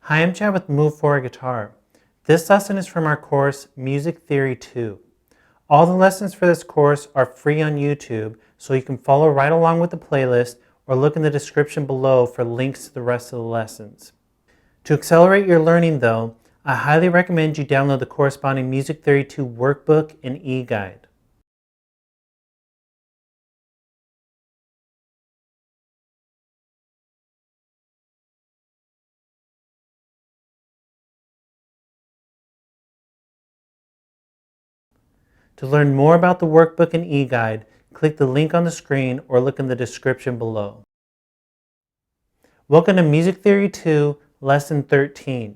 Hi, I'm Chad with Move Forward Guitar. This lesson is from our course, Music Theory 2. All the lessons for this course are free on YouTube, so you can follow right along with the playlist or look in the description below for links to the rest of the lessons. To accelerate your learning though, I highly recommend you download the corresponding Music Theory 2 workbook and eGuide. To learn more about the workbook and eGuide, click the link on the screen or look in the description below. Welcome to Music Theory 2, Lesson 13.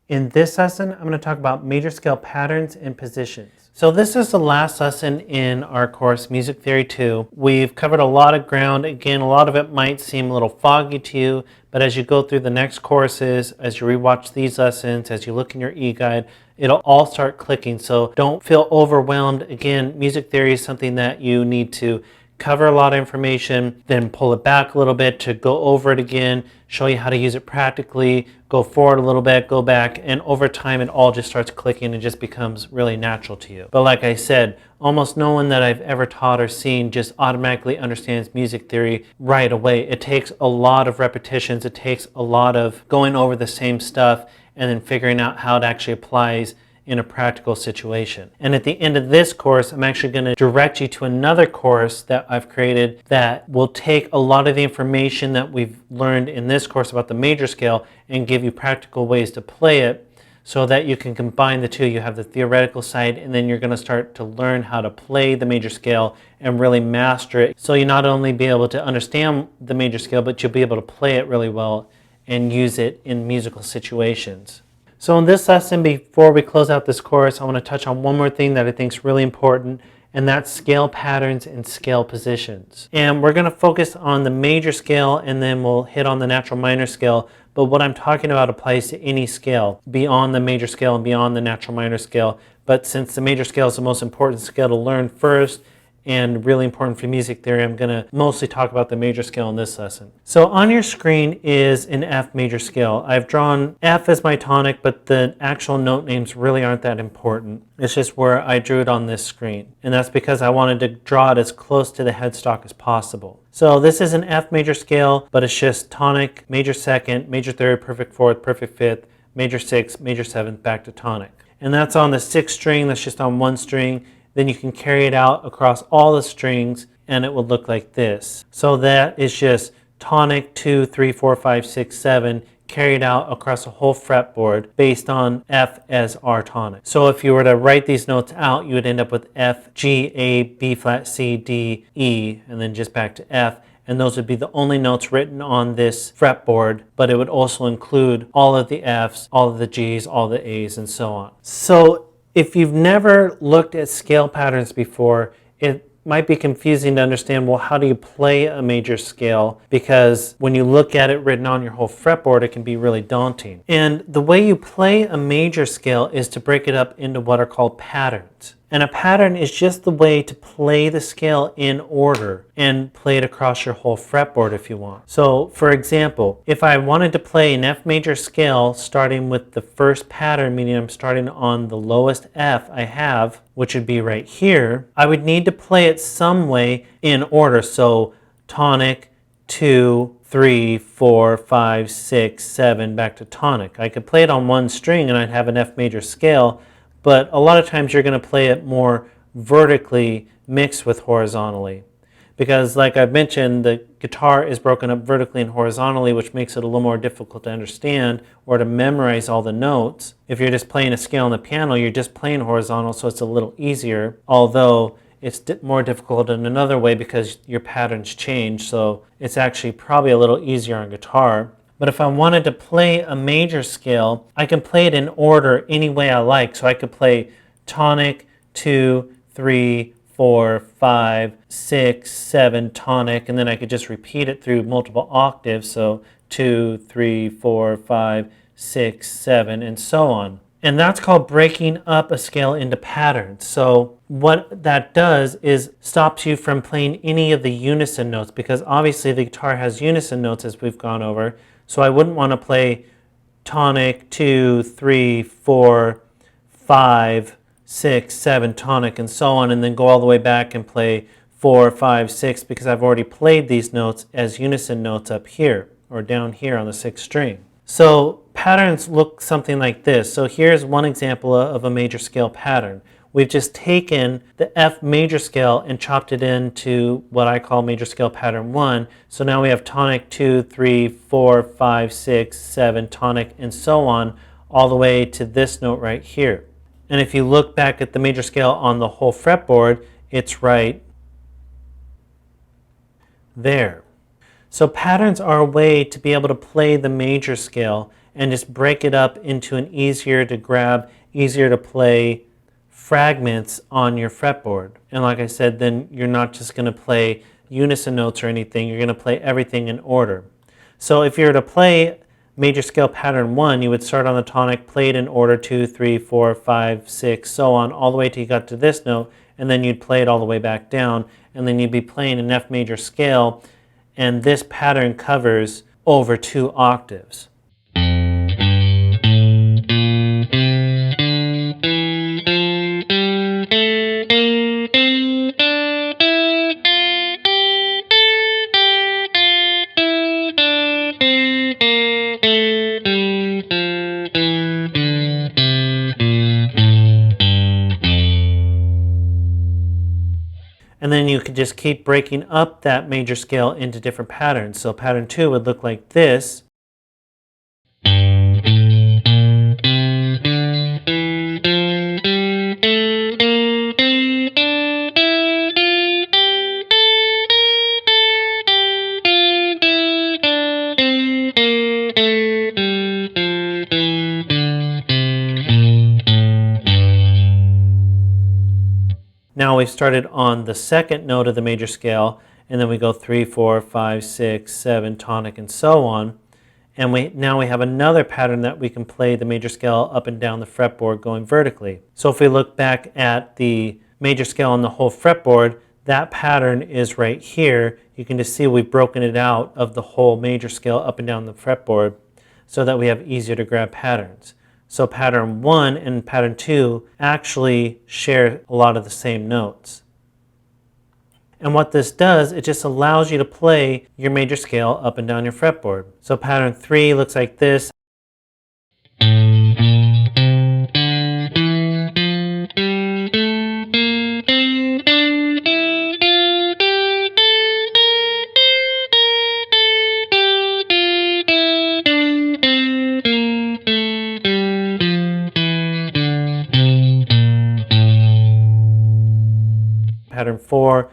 In this lesson, I'm going to talk about major scale patterns and positions. So this is the last lesson in our course, Music Theory 2. We've covered a lot of ground. Again, a lot of it might seem a little foggy to you, but as you go through the next courses, as you rewatch these lessons, as you look in your eGuide, it'll all start clicking. So don't feel overwhelmed. Again, music theory is something that you need to cover a lot of information, then pull it back a little bit to go over it again, show you how to use it practically, go forward a little bit, go back, and over time it all just starts clicking and just becomes really natural to you. But like I said, almost no one that I've ever taught or seen just automatically understands music theory right away. It takes a lot of repetitions, it takes a lot of going over the same stuff and then figuring out how it actually applies in a practical situation. And at the end of this course, I'm actually going to direct you to another course that I've created that will take a lot of the information that we've learned in this course about the major scale and give you practical ways to play it so that you can combine the two. You have the theoretical side and then you're going to start to learn how to play the major scale and really master it. So you not only be able to understand the major scale, but you'll be able to play it really well and use it in musical situations. So in this lesson, before we close out this course, I want to touch on one more thing that I think is really important, and that's scale patterns and scale positions. And we're going to focus on the major scale, and then we'll hit on the natural minor scale. But what I'm talking about applies to any scale beyond the major scale and beyond the natural minor scale. But since the major scale is the most important scale to learn first, and really important for music theory, I'm going to mostly talk about the major scale in this lesson. So on your screen is an F major scale. I've drawn F as my tonic, but the actual note names really aren't that important. It's just where I drew it on this screen. And that's because I wanted to draw it as close to the headstock as possible. So this is an F major scale, but it's just tonic, major second, major third, perfect fourth, perfect fifth, major sixth, major seventh, back to tonic. And that's on the sixth string, that's just on one string. Then you can carry it out across all the strings and it will look like this. So that is just tonic 2, 3, 4, 5, 6, 7 carried out across a whole fretboard based on F as our tonic. So if you were to write these notes out, you would end up with F, G, A, B flat, C, D, E, and then just back to F. And those would be the only notes written on this fretboard, but it would also include all of the Fs, all of the Gs, all the As, and so on. So if you've never looked at scale patterns before, it might be confusing to understand, well, how do you play a major scale? Because when you look at it written on your whole fretboard, it can be really daunting. And the way you play a major scale is to break it up into what are called patterns. And a pattern is just the way to play the scale in order and play it across your whole fretboard if you want. So for example, if I wanted to play an F major scale starting with the first pattern, meaning I'm starting on the lowest F I have, which would be right here, I would need to play it some way in order. So tonic, 2, 3, 4, 5, 6, 7, back to tonic. I could play it on one string and I'd have an F major scale, but a lot of times you're going to play it more vertically mixed with horizontally. Because like I've mentioned, the guitar is broken up vertically and horizontally, which makes it a little more difficult to understand or to memorize all the notes. If you're just playing a scale on the piano, you're just playing horizontal, so it's a little easier, although it's more difficult in another way because your patterns change, so it's actually probably a little easier on guitar. But if I wanted to play a major scale, I can play it in order any way I like. So I could play tonic, 2, 3, 4, 5, 6, 7, tonic, and then I could just repeat it through multiple octaves. So 2, 3, 4, 5, 6, 7, and so on. And that's called breaking up a scale into patterns. So what that does is stops you from playing any of the unison notes, because obviously the guitar has unison notes as we've gone over. So I wouldn't want to play tonic, 2, 3, 4, 5, 6, 7, tonic, and so on, and then go all the way back and play 4, 5, 6, because I've already played these notes as unison notes up here, or down here on the 6th string. So patterns look something like this. So here's one example of a major scale pattern. We've just taken the F major scale and chopped it into what I call major scale pattern 1. So now we have tonic, 2, 3, 4, 5, 6, 7, tonic, and so on, all the way to this note right here. And if you look back at the major scale on the whole fretboard, it's right there. So patterns are a way to be able to play the major scale and just break it up into an easier to grab, easier to play fragments on your fretboard. And like I said, then you're not just going to play unison notes or anything, you're going to play everything in order. So if you were to play major scale pattern 1, you would start on the tonic, play it in order 2, 3, 4, 5, 6, so on, all the way till you got to this note, and then you'd play it all the way back down, and then you'd be playing an F major scale, and this pattern covers over 2 octaves. And then you could just keep breaking up that major scale into different patterns. So pattern 2 would look like this. Now we've started on the 2nd note of the major scale, and then we go 3, 4, 5, 6, 7, tonic, and so on. And now we have another pattern that we can play the major scale up and down the fretboard going vertically. So if we look back at the major scale on the whole fretboard, that pattern is right here. You can just see we've broken it out of the whole major scale up and down the fretboard so that we have easier to grab patterns. So pattern 1 and pattern 2 actually share a lot of the same notes. And what this does, it just allows you to play your major scale up and down your fretboard. So pattern 3 looks like this. Pattern 4.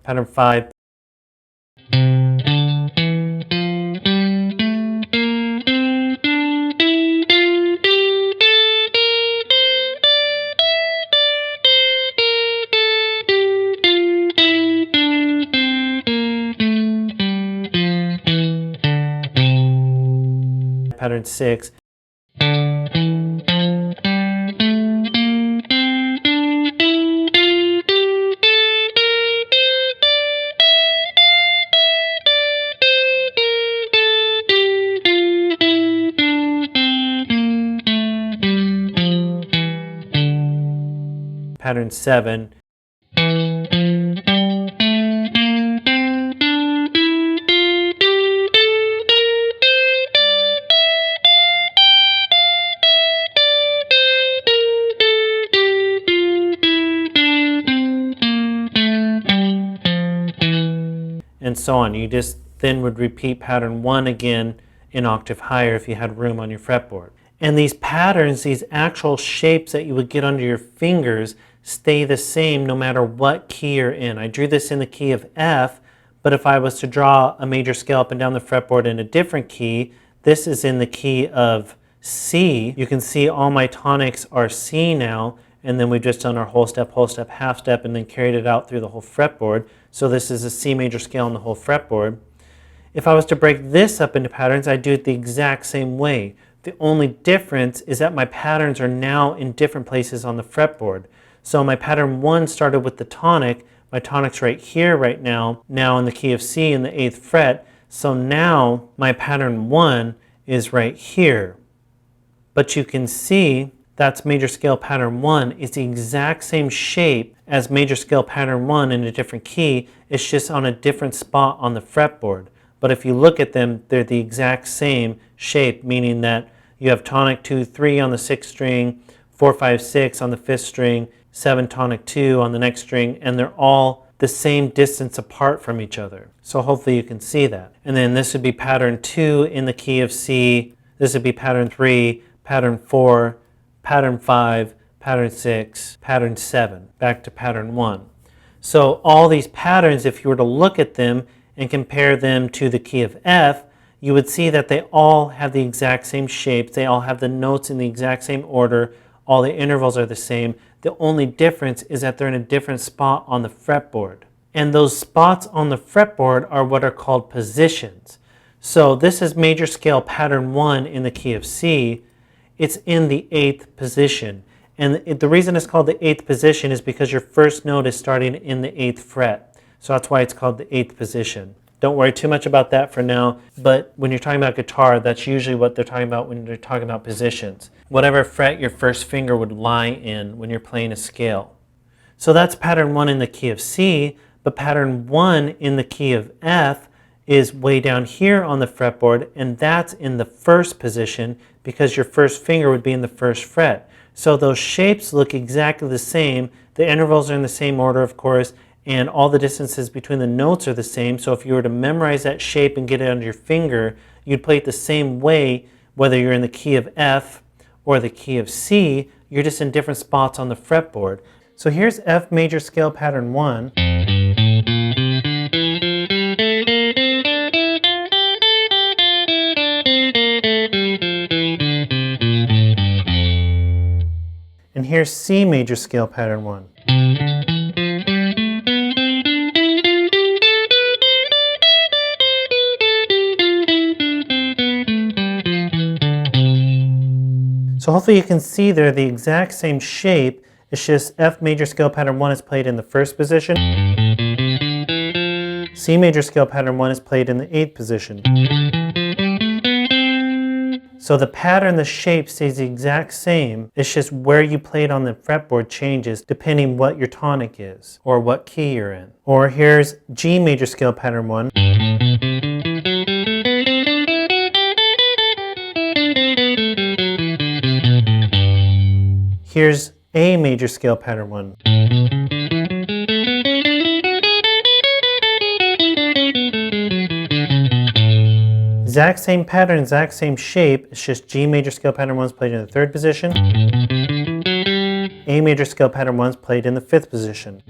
Pattern 5. Pattern 6. Pattern 7. And so on. You just then would repeat pattern 1 again an octave higher if you had room on your fretboard. And these patterns, these actual shapes that you would get under your fingers, stay the same no matter what key you're in. I drew this in the key of F, but if I was to draw a major scale up and down the fretboard in a different key, this is in the key of C. You can see all my tonics are C now, and then we've just done our whole step, half step, and then carried it out through the whole fretboard. So this is a C major scale on the whole fretboard. If I was to break this up into patterns, I'd do it the exact same way. The only difference is that my patterns are now in different places on the fretboard. So my pattern 1 started with the tonic. My tonic's right here right now in the key of C in the 8th fret. So now my pattern 1 is right here. But you can see that's major scale pattern 1. It's the exact same shape as major scale pattern 1 in a different key. It's just on a different spot on the fretboard. But if you look at them, they're the exact same shape, meaning that you have tonic 2, 3 on the 6th string, 4, 5, 6 on the 5th string, 7 tonic 2 on the next string, and they're all the same distance apart from each other. So hopefully you can see that. And then this would be pattern 2 in the key of C. This would be pattern 3, pattern 4, pattern 5, pattern 6, pattern 7, back to pattern 1. So all these patterns, if you were to look at them and compare them to the key of F, you would see that they all have the exact same shapes. They all have the notes in the exact same order. All the intervals are the same. The only difference is that they're in a different spot on the fretboard. And those spots on the fretboard are what are called positions. So this is major scale pattern 1 in the key of C. It's in the 8th position. And the reason it's called the 8th position is because your first note is starting in the 8th fret. So that's why it's called the 8th position. Don't worry too much about that for now, but when you're talking about guitar, that's usually what they're talking about when they're talking about positions. Whatever fret your first finger would lie in when you're playing a scale. So that's pattern 1 in the key of C, but pattern 1 in the key of F is way down here on the fretboard, and that's in the 1st position because your first finger would be in the 1st fret. So those shapes look exactly the same. The intervals are in the same order, of course, and all the distances between the notes are the same. So if you were to memorize that shape and get it under your finger, you'd play it the same way whether you're in the key of F or the key of C. You're just in different spots on the fretboard. So here's F major scale pattern 1. And here's C major scale pattern 1. So hopefully you can see they're the exact same shape. It's just F major scale pattern 1 is played in the 1st position. C major scale pattern 1 is played in the 8th position. So the pattern, the shape stays the exact same. It's just where you play it on the fretboard changes depending what your tonic is or what key you're in. Or here's G major scale pattern 1. Here's A major scale pattern 1. Exact same pattern, exact same shape. It's just G major scale pattern 1 is played in the 3rd position. A major scale pattern 1 is played in the 5th position.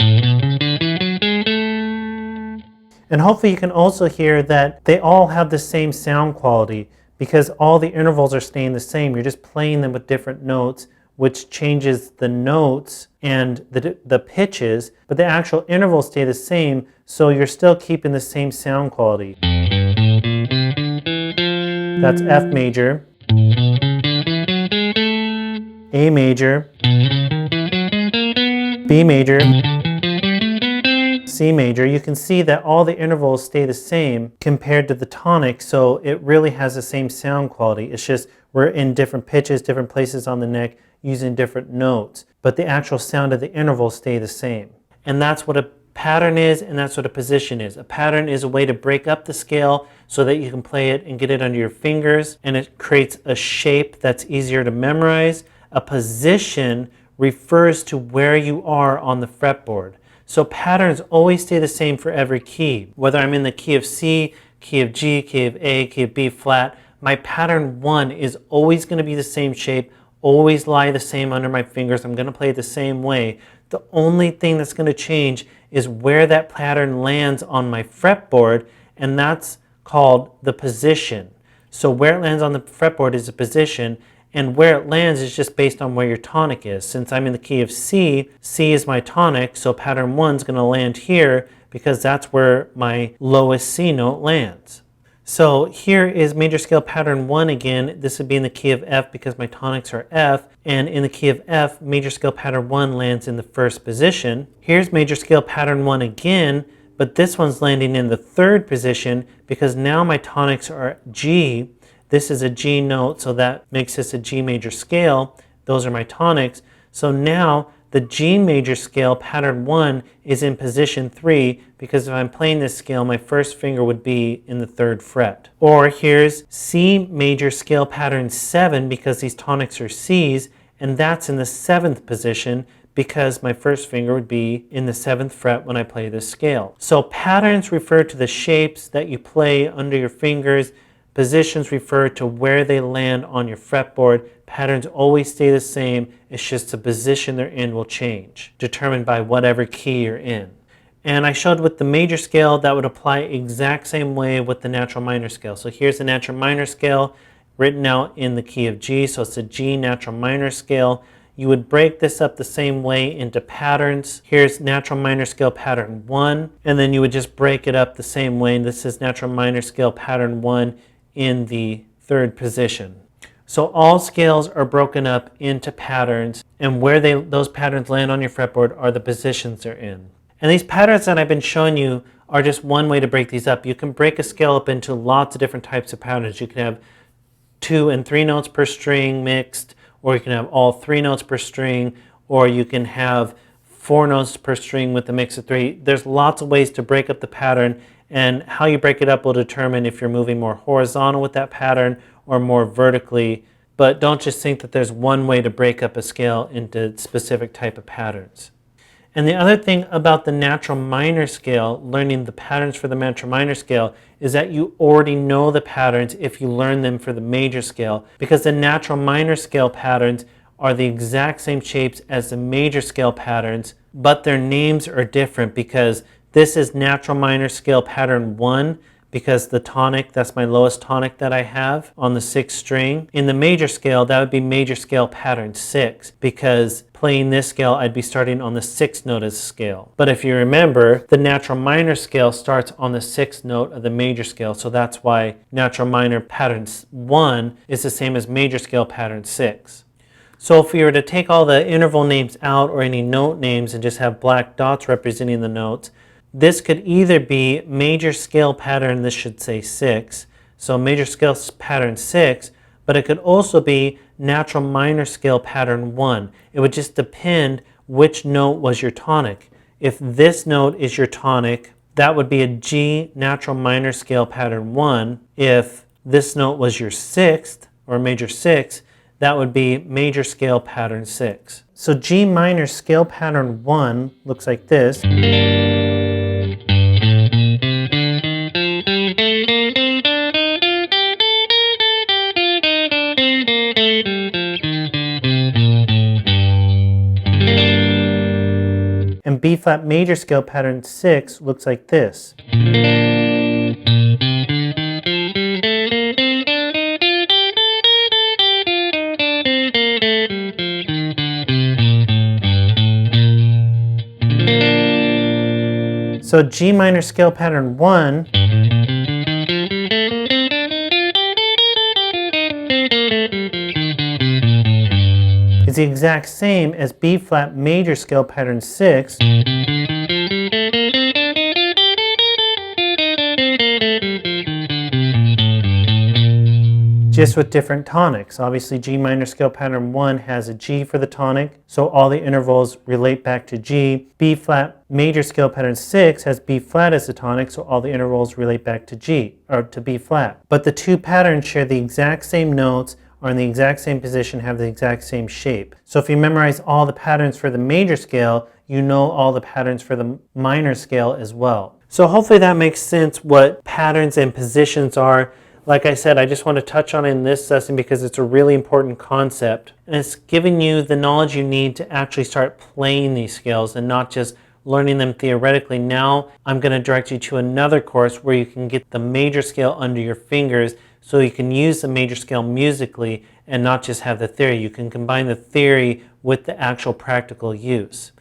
And hopefully you can also hear that they all have the same sound quality because all the intervals are staying the same. You're just playing them with different notes, which changes the notes and the pitches, but the actual intervals stay the same, so you're still keeping the same sound quality. That's F major, A major, B major, C major. You can see that all the intervals stay the same compared to the tonic, so it really has the same sound quality. It's just we're in different pitches, different places on the neck, using different notes, but the actual sound of the intervals stay the same. And that's what a pattern is, and that's what a position is. A pattern is a way to break up the scale so that you can play it and get it under your fingers, and it creates a shape that's easier to memorize. A position refers to where you are on the fretboard. So patterns always stay the same for every key. Whether I'm in the key of C, key of G, key of A, key of B flat, my pattern 1 is always going to be the same shape, always lie the same under my fingers. I'm going to play it the same way. The only thing that's going to change is where that pattern lands on my fretboard, and that's called the position. So where it lands on the fretboard is a position, And where it lands is just based on where your tonic is. Since I'm in the key of C, C is my tonic, so pattern 1 is going to land here because that's where my lowest C note lands. So here is major scale pattern 1 again. This would be in the key of F because my tonics are F. And in the key of F, major scale pattern 1 lands in the first position. Here's major scale pattern 1 again, but this one's landing in the third position because now my tonics are G. This is a G note, so that makes this a G major scale. Those are my tonics. So now the G major scale pattern 1 is in position 3 because if I'm playing this scale, my first finger would be in the 3rd fret. Or here's C major scale pattern 7 because these tonics are Cs, and that's in the 7th position because my first finger would be in the 7th fret when I play this scale. So patterns refer to the shapes that you play under your fingers. Positions refer to where they land on your fretboard. Patterns always stay the same. It's just the position they're in will change, determined by whatever key you're in. And I showed with the major scale that would apply exact same way with the natural minor scale. So here's the natural minor scale written out in the key of G. So it's a G natural minor scale. You would break this up the same way into patterns. Here's natural minor scale pattern 1, and then you would just break it up the same way. And this is natural minor scale pattern 1 in the 3rd position. So all scales are broken up into patterns, and where those patterns land on your fretboard are the positions they're in. And these patterns that I've been showing you are just one way to break these up. You can break a scale up into lots of different types of patterns. You can have 2 and 3 notes per string mixed, or you can have all 3 notes per string, or you can have 4 notes per string with a mix of 3. There's lots of ways to break up the pattern, and how you break it up will determine if you're moving more horizontal with that pattern or more vertically. But don't just think that there's one way to break up a scale into specific type of patterns. And the other thing about the natural minor scale, learning the patterns for the natural minor scale, is that you already know the patterns if you learn them for the major scale, because the natural minor scale patterns are the exact same shapes as the major scale patterns, but their names are different because this is natural minor scale pattern 1 because the tonic, that's my lowest tonic that I have on the 6th string. In the major scale, that would be major scale pattern 6 because playing this scale, I'd be starting on the 6th note as a scale. But if you remember, the natural minor scale starts on the 6th note of the major scale, so that's why natural minor pattern 1 is the same as major scale pattern 6. So if we were to take all the interval names out or any note names and just have black dots representing the notes, this could either be major scale pattern, this should say 6, so major scale pattern 6, but it could also be natural minor scale pattern 1. It would just depend which note was your tonic. If this note is your tonic, that would be a G natural minor scale pattern 1. If this note was your 6th or major 6, that would be major scale pattern 6. So G minor scale pattern 1 looks like this. And B flat major scale pattern 6 looks like this. So G minor scale pattern 1 is the exact same as B flat major scale pattern 6, just with different tonics. Obviously G minor scale pattern 1 has a G for the tonic, so all the intervals relate back to G. B flat major scale pattern 6 has B flat as the tonic, so all the intervals relate back to G, or to B flat. But the two patterns share the exact same notes, are in the exact same position, have the exact same shape. So if you memorize all the patterns for the major scale, you know all the patterns for the minor scale as well. So hopefully that makes sense what patterns and positions are. Like I said, I just want to touch on it in this lesson because it's a really important concept. And it's giving you the knowledge you need to actually start playing these scales and not just learning them theoretically. Now I'm going to direct you to another course where you can get the major scale under your fingers so you can use the major scale musically and not just have the theory. You can combine the theory with the actual practical use.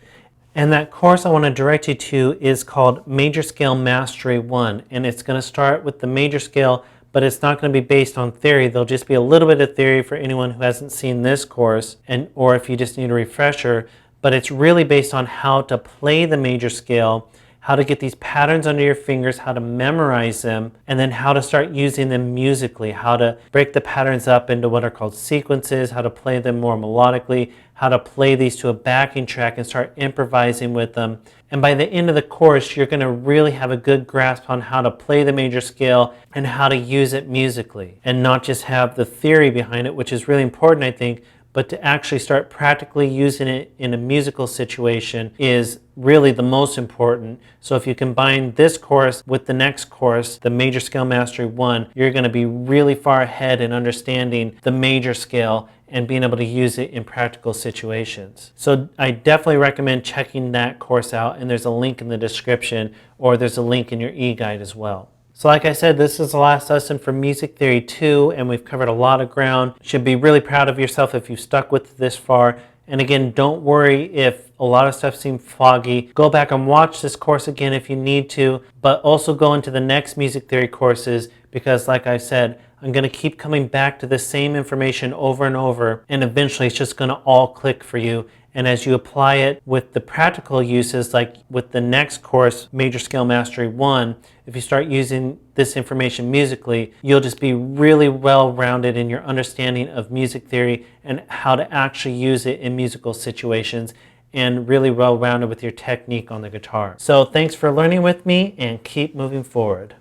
And that course I want to direct you to is called Major Scale Mastery 1, and it's going to start with the major scale, but it's not going to be based on theory. There'll just be a little bit of theory for anyone who hasn't seen this course, or if you just need a refresher, but it's really based on how to play the major scale, how to get these patterns under your fingers, how to memorize them, and then how to start using them musically, how to break the patterns up into what are called sequences, how to play them more melodically, how to play these to a backing track and start improvising with them. And by the end of the course, you're going to really have a good grasp on how to play the major scale and how to use it musically, and not just have the theory behind it, which is really important, I think, but to actually start practically using it in a musical situation is really the most important. So if you combine this course with the next course, the Major Scale Mastery 1, you're going to be really far ahead in understanding the major scale and being able to use it in practical situations. So I definitely recommend checking that course out, and there's a link in the description, or there's a link in your eGuide as well. So like I said, this is the last lesson for Music Theory 2, and we've covered a lot of ground. You should be really proud of yourself if you've stuck with this far. And again, don't worry if a lot of stuff seems foggy. Go back and watch this course again if you need to, but also go into the next music theory courses, because like I said, I'm going to keep coming back to the same information over and over, and eventually it's just going to all click for you. And as you apply it with the practical uses, like with the next course, Major Scale Mastery 1, if you start using this information musically, you'll just be really well-rounded in your understanding of music theory and how to actually use it in musical situations, and really well-rounded with your technique on the guitar. So thanks for learning with me, and keep moving forward.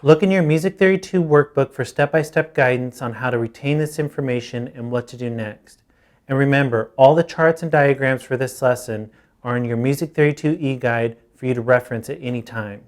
Look in your Music Theory 2 workbook for step-by-step guidance on how to retain this information and what to do next. And remember, all the charts and diagrams for this lesson are in your Music Theory 2 eGuide for you to reference at any time.